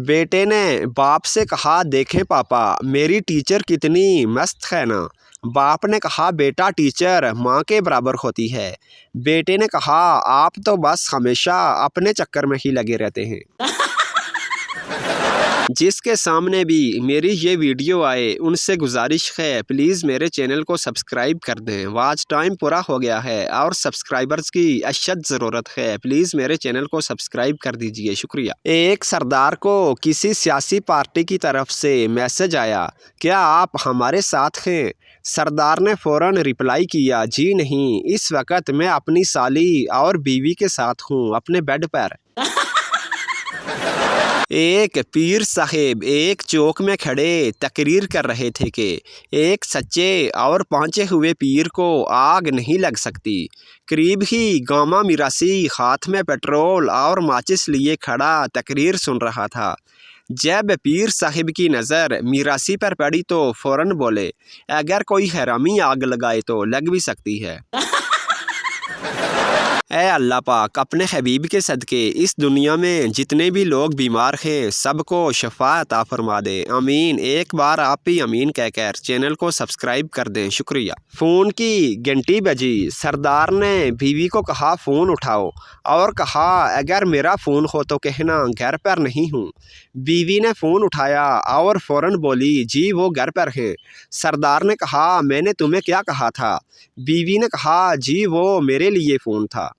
बेटे ने बाप से कहा, देखें पापा, मेरी टीचर कितनी मस्त है ना। बाप ने कहा, बेटा टीचर माँ के बराबर होती है। बेटे ने कहा, आप तो बस हमेशा अपने चक्कर में ही लगे रहते हैं। जिसके सामने भी मेरी ये वीडियो आए उनसे गुजारिश है, प्लीज़ मेरे चैनल को सब्सक्राइब कर दें। वॉच टाइम पूरा हो गया है और सब्सक्राइबर्स की अशद ज़रूरत है। प्लीज़ मेरे चैनल को सब्सक्राइब कर दीजिए, शुक्रिया। एक सरदार को किसी सियासी पार्टी की तरफ से मैसेज आया, क्या आप हमारे साथ हैं? सरदार ने फ़ौरन रिप्लाई किया, जी नहीं, इस वक्त मैं अपनी साली और बीवी के साथ हूँ, अपने बेड पर। एक पीर साहिब एक चौक में खड़े तकरीर कर रहे थे कि एक सच्चे और पहुँचे हुए पीर को आग नहीं लग सकती। करीब ही गामा मिरासी हाथ में पेट्रोल और माचिस लिए खड़ा तकरीर सुन रहा था। जब पीर साहिब की नज़र मिरासी पर पड़ी तो फ़ौरन बोले, अगर कोई हरामी आग लगाए तो लग भी सकती है। ऐ अल्लाह पाक, अपने हबीब के सदके इस दुनिया में जितने भी लोग बीमार हैं सबको शफा अता फरमा दे, आमीन। एक बार आप भी आमीन कहकर चैनल को सब्सक्राइब कर दें, शुक्रिया। फ़ोन की घंटी बजी। सरदार ने बीवी को कहा, फ़ोन उठाओ, और कहा, अगर मेरा फ़ोन हो तो कहना घर पर नहीं हूँ। बीवी ने फ़ोन उठाया और फ़ौरन बोली, जी वो घर पर हैं। सरदार ने कहा, मैंने तुम्हें क्या कहा था? बीवी ने कहा, जी वो मेरे लिए फ़ोन था।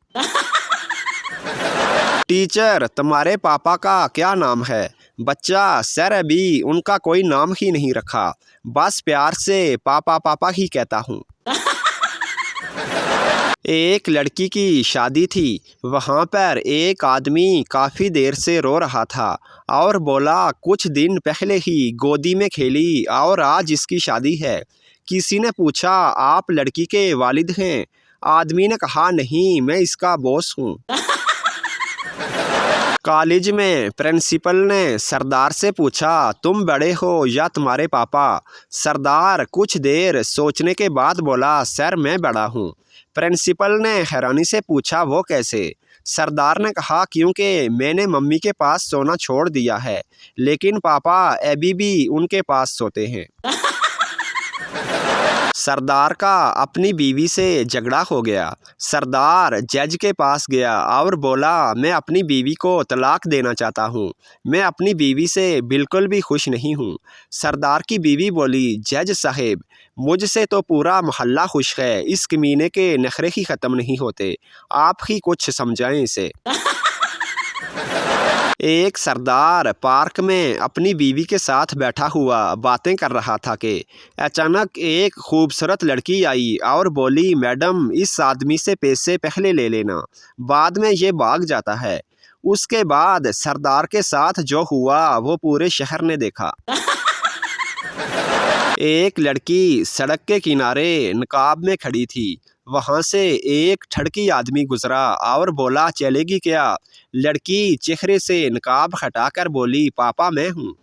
टीचर, तुम्हारे पापा का क्या नाम है? बच्चा, सर अभी उनका कोई नाम ही नहीं रखा, बस प्यार से पापा पापा ही कहता हूँ। एक लड़की की शादी थी। वहाँ पर एक आदमी काफ़ी देर से रो रहा था और बोला, कुछ दिन पहले ही गोदी में खेली और आज इसकी शादी है। किसी ने पूछा, आप लड़की के वालिद हैं? आदमी ने कहा, नहीं, मैं इसका बॉस हूँ। कॉलेज में प्रिंसिपल ने सरदार से पूछा, तुम बड़े हो या तुम्हारे पापा? सरदार कुछ देर सोचने के बाद बोला, सर मैं बड़ा हूँ। प्रिंसिपल ने हैरानी से पूछा, वो कैसे? सरदार ने कहा, क्योंकि मैंने मम्मी के पास सोना छोड़ दिया है, लेकिन पापा अभी भी उनके पास सोते हैं। सरदार का अपनी बीवी से झगड़ा हो गया। सरदार जज के पास गया और बोला, मैं अपनी बीवी को तलाक देना चाहता हूँ, मैं अपनी बीवी से बिल्कुल भी खुश नहीं हूँ। सरदार की बीवी बोली, जज साहब, मुझसे तो पूरा मोहल्ला खुश है, इस कमीने के नखरे ही ख़त्म नहीं होते, आप ही कुछ समझाएं इसे। एक सरदार पार्क में अपनी बीवी के साथ बैठा हुआ बातें कर रहा था कि अचानक एक खूबसूरत लड़की आई और बोली, मैडम, इस आदमी से पैसे पहले ले लेना, बाद में ये भाग जाता है। उसके बाद सरदार के साथ जो हुआ वो पूरे शहर ने देखा। एक लड़की सड़क के किनारे नकाब में खड़ी थी। वहाँ से एक ठड़की आदमी गुजरा और बोला, चलेगी क्या? लड़की चेहरे से नकाब हटाकर बोली, पापा मैं हूँ।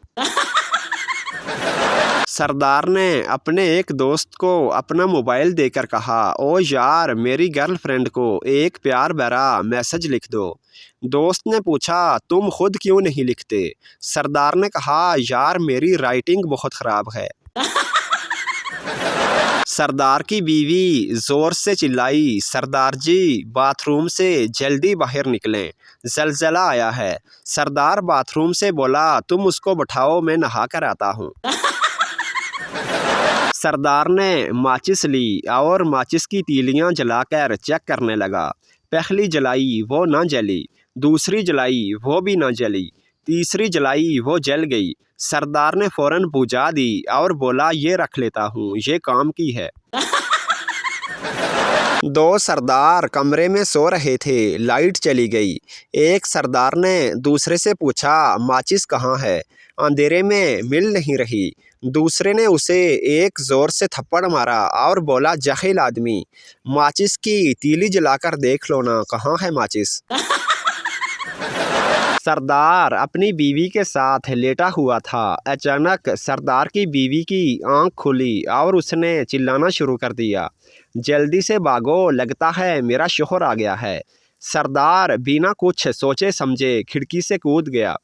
सरदार ने अपने एक दोस्त को अपना मोबाइल देकर कहा, ओ यार, मेरी गर्लफ्रेंड को एक प्यार भरा मैसेज लिख दो। दोस्त ने पूछा, तुम खुद क्यों नहीं लिखते? सरदार ने कहा, यार मेरी राइटिंग बहुत ख़राब है। सरदार की बीवी ज़ोर से चिल्लाई, सरदार जी, बाथरूम से जल्दी बाहर निकलें, ज़लज़ला आया है। सरदार बाथरूम से बोला, तुम उसको बैठाओ, मैं नहा कर आता हूँ। सरदार ने माचिस ली और माचिस की तीलियां जलाकर चेक करने लगा। पहली जलाई, वो ना जली। दूसरी जलाई, वो भी ना जली। तीसरी जलाई, वो जल गई। सरदार ने फ़ौरन बुझा दी और बोला, ये रख लेता हूँ, ये काम की है। दो सरदार कमरे में सो रहे थे, लाइट चली गई। एक सरदार ने दूसरे से पूछा, माचिस कहाँ है? अंधेरे में मिल नहीं रही। दूसरे ने उसे एक ज़ोर से थप्पड़ मारा और बोला, जाहिल आदमी, माचिस की तीली जलाकर देख लो ना, कहाँ है माचिस? सरदार अपनी बीवी के साथ लेटा हुआ था। अचानक सरदार की बीवी की आंख खुली और उसने चिल्लाना शुरू कर दिया, जल्दी से भागो, लगता है मेरा शोहर आ गया है। सरदार बिना कुछ सोचे समझे खिड़की से कूद गया।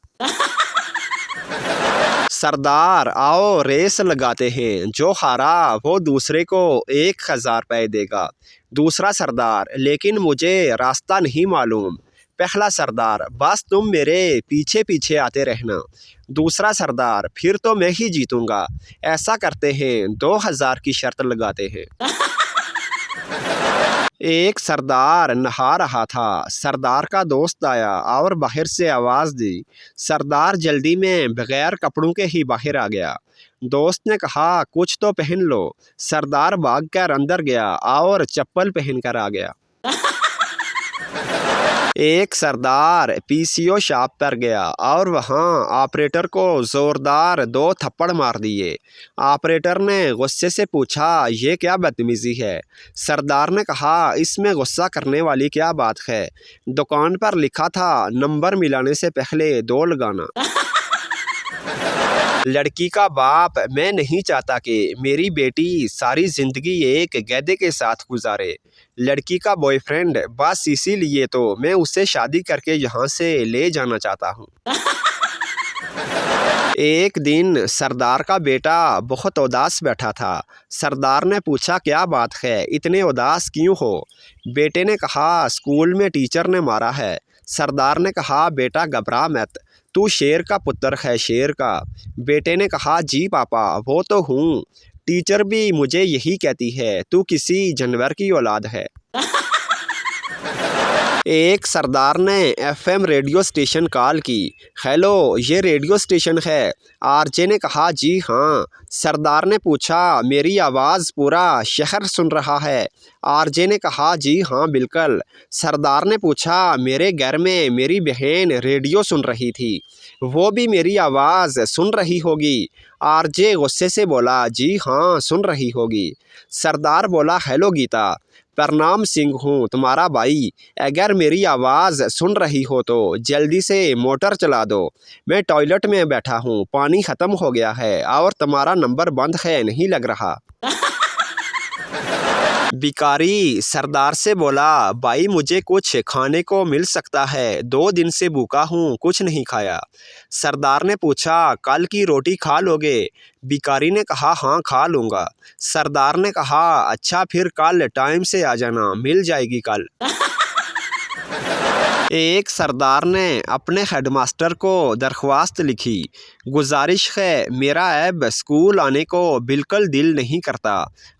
सरदार आओ रेस लगाते हैं, जो हारा वो दूसरे को 1000 रुपये देगा। दूसरा सरदार लेकिन मुझे रास्ता नहीं मालूम। पहला सरदार बस तुम मेरे पीछे पीछे आते रहना। दूसरा सरदार फिर तो मैं ही जीतूंगा। ऐसा करते हैं 2000 की शर्त लगाते हैं। एक सरदार नहा रहा था। सरदार का दोस्त आया और बाहर से आवाज़ दी। सरदार जल्दी में बगैर कपड़ों के ही बाहर आ गया। दोस्त ने कहा कुछ तो पहन लो। सरदार भागकर अंदर गया और चप्पल पहनकर आ गया। एक सरदार पीसीओ शॉप पर गया और वहां ऑपरेटर को ज़ोरदार 2 थप्पड़ मार दिए। ऑपरेटर ने गुस्से से पूछा ये क्या बदतमीज़ी है। सरदार ने कहा इसमें गुस्सा करने वाली क्या बात है। दुकान पर लिखा था नंबर मिलाने से पहले 2 लगाना। लड़की का बाप मैं नहीं चाहता कि मेरी बेटी सारी ज़िंदगी एक गधे के साथ गुजारे। लड़की का बॉयफ्रेंड बस इसीलिए तो मैं उससे शादी करके यहाँ से ले जाना चाहता हूँ। एक दिन सरदार का बेटा बहुत उदास बैठा था। सरदार ने पूछा क्या बात है, इतने उदास क्यों हो। बेटे ने कहा स्कूल में टीचर ने मारा है। सरदार ने कहा बेटा घबरा मत, तू शेर का पुत्र है, शेर का। बेटे ने कहा जी पापा वो तो हूँ, टीचर भी मुझे यही कहती है तू किसी जानवर की औलाद है। एक सरदार ने एफएम रेडियो स्टेशन कॉल की। हेलो ये रेडियो स्टेशन है। आरजे ने कहा जी हाँ। सरदार ने पूछा मेरी आवाज़ पूरा शहर सुन रहा है। आरजे ने कहा जी हाँ बिल्कुल। सरदार ने पूछा मेरे घर में मेरी बहन रेडियो सुन रही थी, वो भी मेरी आवाज़ सुन रही होगी। आरजे गुस्से से बोला जी हाँ सुन रही होगी। सरदार बोला हेलो गीता, प्रणाम सिंह हूँ तुम्हारा भाई। अगर मेरी आवाज़ सुन रही हो तो जल्दी से मोटर चला दो। मैं टॉयलेट में बैठा हूँ, पानी ख़त्म हो गया है और तुम्हारा नंबर बंद है, नहीं लग रहा। भिखारी सरदार से बोला भाई मुझे कुछ खाने को मिल सकता है, 2 दिन से भूखा हूँ, कुछ नहीं खाया। सरदार ने पूछा कल की रोटी खा लोगे। भिखारी ने कहा हाँ खा लूँगा। सरदार ने कहा अच्छा फिर कल टाइम से आ जाना, मिल जाएगी कल। एक सरदार ने अपने हेडमास्टर को दरख्वास्त लिखी। गुजारिश है मेरा अब स्कूल आने को बिल्कुल दिल नहीं करता।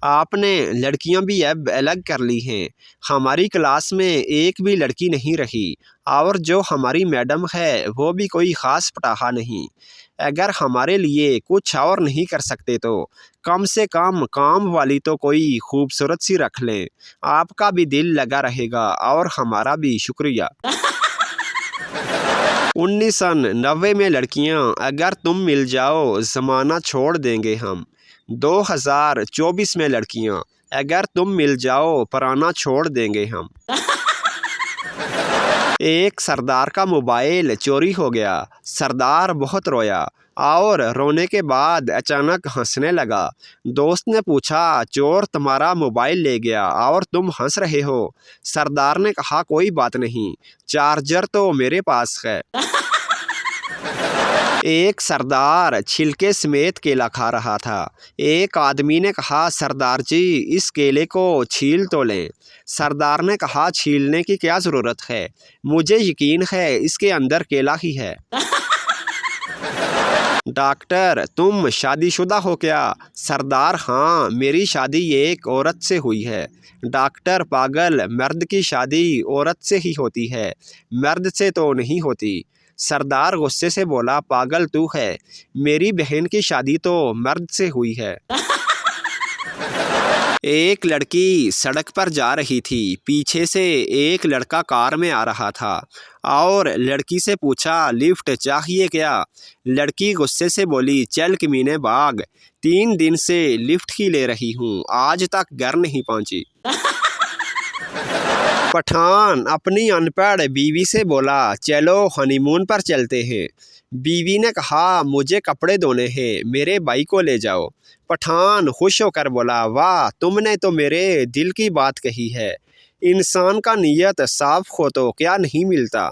आपने लड़कियां भी अब अलग कर ली हैं। हमारी क्लास में एक भी लड़की नहीं रही और जो हमारी मैडम है वो भी कोई ख़ास पटाहा नहीं। अगर हमारे लिए कुछ और नहीं कर सकते तो कम से कम काम वाली तो कोई खूबसूरत सी रख लें, आपका भी दिल लगा रहेगा और हमारा भी। शुक्रिया। 1990 में लड़कियां अगर तुम मिल जाओ ज़माना छोड़ देंगे हम। 2024 में लड़कियां अगर तुम मिल जाओ पुराना छोड़ देंगे हम। एक सरदार का मोबाइल चोरी हो गया। सरदार बहुत रोया और रोने के बाद अचानक हंसने लगा। दोस्त ने पूछा चोर तुम्हारा मोबाइल ले गया और तुम हंस रहे हो। सरदार ने कहा कोई बात नहीं, चार्जर तो मेरे पास है। एक सरदार छिलके समेत केला खा रहा था। एक आदमी ने कहा सरदार जी इस केले को छील तो लें। सरदार ने कहा छीलने की क्या ज़रूरत है, मुझे यकीन है इसके अंदर केला ही है। डॉक्टर तुम शादीशुदा हो क्या। सरदार हाँ मेरी शादी एक औरत से हुई है। डॉक्टर पागल, मर्द की शादी औरत से ही होती है, मर्द से तो नहीं होती। सरदार गुस्से से बोला पागल तू है, मेरी बहन की शादी तो मर्द से हुई है। एक लड़की सड़क पर जा रही थी। पीछे से एक लड़का कार में आ रहा था और लड़की से पूछा लिफ्ट चाहिए क्या। लड़की गुस्से से बोली चल कमीने भाग, 3 दिन से लिफ्ट ही ले रही हूँ, आज तक घर नहीं पहुँची। पठान अपनी अनपढ़ बीवी से बोला चलो हनीमून पर चलते हैं। बीवी ने कहा मुझे कपड़े धोने हैं, मेरे भाई को ले जाओ। पठान खुश होकर बोला वाह तुमने तो मेरे दिल की बात कही है, इंसान का नीयत साफ हो तो क्या नहीं मिलता।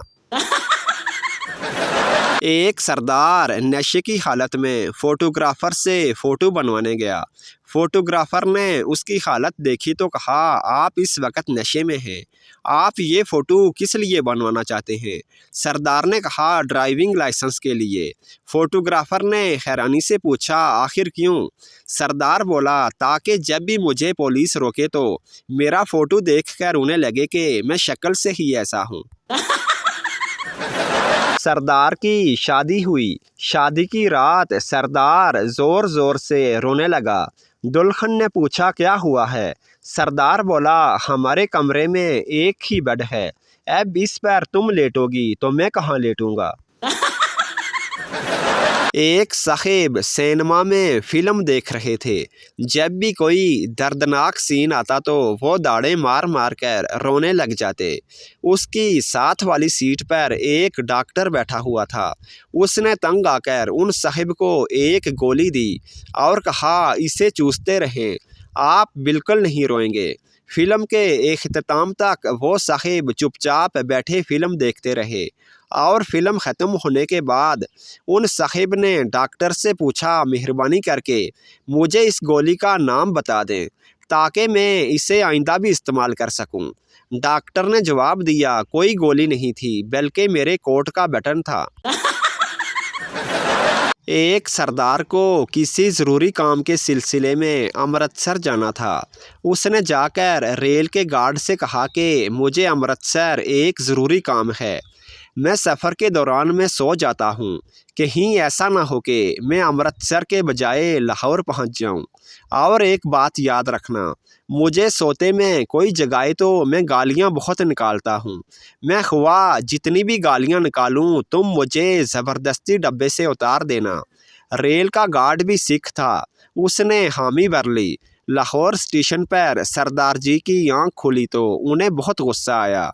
एक सरदार नशे की हालत में फोटोग्राफर से फ़ोटो बनवाने गया। फोटोग्राफर ने उसकी हालत देखी तो कहा, आप इस वक्त नशे में हैं, आप ये फ़ोटो किस लिए बनवाना चाहते हैं? सरदार ने कहा, ड्राइविंग लाइसेंस के लिए। फोटोग्राफर ने हैरानी से पूछा, आखिर क्यों? सरदार बोला, ताकि जब भी मुझे पुलिस रोके तो मेरा फ़ोटो देखकर उन्हें लगे कि मैं शक्ल से ही ऐसा हूँ। सरदार की शादी हुई। शादी की रात सरदार ज़ोर ज़ोर से रोने लगा। दुल्हन ने पूछा, क्या हुआ है? सरदार बोला, हमारे कमरे में एक ही बेड है, अब इस पर तुम लेटोगी तो मैं कहाँ लेटूंगा। एक साहिब सिनेमा में फिल्म देख रहे थे। जब भी कोई दर्दनाक सीन आता तो वो दाड़े मार मार कर रोने लग जाते। उसकी साथ वाली सीट पर एक डॉक्टर बैठा हुआ था। उसने तंग आकर उन साहिब को एक गोली दी और कहा, इसे चूसते रहें, आप बिल्कुल नहीं रोएंगे। फिल्म के इख्तिताम तक वो साहिब चुपचाप बैठे फिल्म देखते रहे और फिल्म ख़त्म होने के बाद उन साहिब ने डॉक्टर से पूछा, मेहरबानी करके मुझे इस गोली का नाम बता दें ताकि मैं इसे आइंदा भी इस्तेमाल कर सकूं। डॉक्टर ने जवाब दिया, कोई गोली नहीं थी बल्कि मेरे कोट का बटन था। एक सरदार को किसी ज़रूरी काम के सिलसिले में अमृतसर जाना था। उसने जाकर रेल के गार्ड से कहा कि मुझे अमृतसर एक ज़रूरी काम है, मैं सफ़र के दौरान में सो जाता हूँ, कहीं ऐसा ना हो कि मैं अमृतसर के बजाय लाहौर पहुँच जाऊँ। और एक बात याद रखना, मुझे सोते में कोई जगाए तो मैं गालियाँ बहुत निकालता हूँ। मैं ख्वाह जितनी भी गालियाँ निकालूँ तुम मुझे ज़बरदस्ती डब्बे से उतार देना। रेल का गार्ड भी सिख था, उसने हामी भर ली। लाहौर स्टेशन पर सरदार जी की आँख खुली तो उन्हें बहुत गुस्सा आया।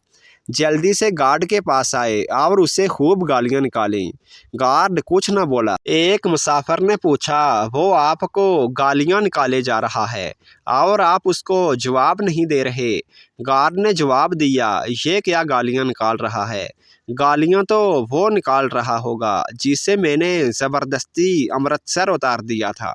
जल्दी से गार्ड के पास आए और उसे खूब गालियां निकालीं। गार्ड कुछ न बोला। एक मुसाफिर ने पूछा, वो आपको गालियां निकाले जा रहा है और आप उसको जवाब नहीं दे रहे। गार्ड ने जवाब दिया, ये क्या गालियां निकाल रहा है? गालियां तो वो निकाल रहा होगा जिसे मैंने ज़बरदस्ती अमृतसर उतार दिया था।